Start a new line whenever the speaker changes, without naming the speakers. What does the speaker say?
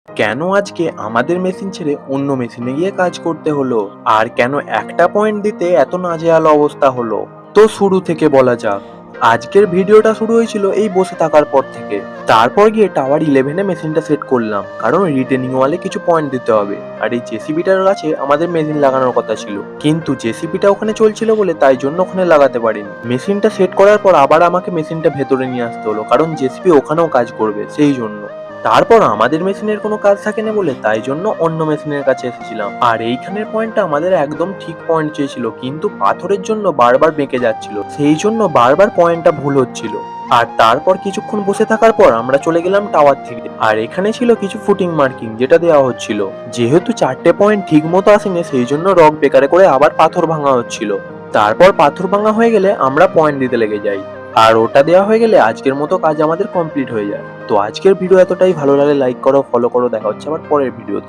কেন আজকে আমাদের মেশিন ছেড়ে অন্য মেশিনে গিয়ে কাজ করতে হলো? আর কেন একটা পয়েন্ট দিতে এত নাজেহাল অবস্থা হলো? তো শুরু থেকে বলা যাক। আজকের ভিডিওটা শুরু হয়েছিল এই বসে থাকার পর থেকে। তারপর গিয়ে টাওয়ার 11 এ মেশিনটা সেট করলাম, কারণ রিটেনিং ওয়ালে কিছু পয়েন্ট দিতে হবে। আর এই জেসিবিটার কাছে আমাদের মেশিন লাগানোর কথা ছিল, কিন্তু জেসিবিটা ওখানে চলছিল বলে তাই জন্য ওখানে লাগাতে পারিনি। মেশিনটা সেট করার পর আবার আমাকে মেশিনটা ভেতরে নিয়ে আসতে হলো, কারণ জেসিবি ওখানেও কাজ করবে সেই জন্য। তারপর আমাদের মেশিনের কোনো কাজ থাকে না বলে তাই জন্য অন্য মেশিনের কাছে এসেছিলাম। আর এইখানের পয়েন্টটা আমাদের একদম ঠিক পয়েন্ট চেয়েছিল, কিন্তু পাথরের জন্য বারবার বেঁকে যাচ্ছিল, সেই জন্য বারবার পয়েন্টটা ভুল হচ্ছিল। আর তারপর কিছুক্ষণ বসে থাকার পর আমরা চলে গেলাম টাওয়ার থেকে। আর এখানে ছিল কিছু ফুটিং মার্কিং যেটা দেওয়া হচ্ছিল। যেহেতু 4টে পয়েন্ট ঠিক মতো আসেনি, সেই জন্য রক বেকারে করে আবার পাথর ভাঙা হচ্ছিল। তারপর পাথর ভাঙা হয়ে গেলে আমরা পয়েন্ট দিতে লেগে যাই। আর ওটা দেওয়া হয়ে গেলে আজকের মতো কাজ আমাদের কমপ্লিট হয়ে যায়। তো আজকের ভিডিও এতটাই, ভালো লাগলে লাইক করো, ফলো করো, দেখা হচ্ছে আবার পরের ভিডিওতে।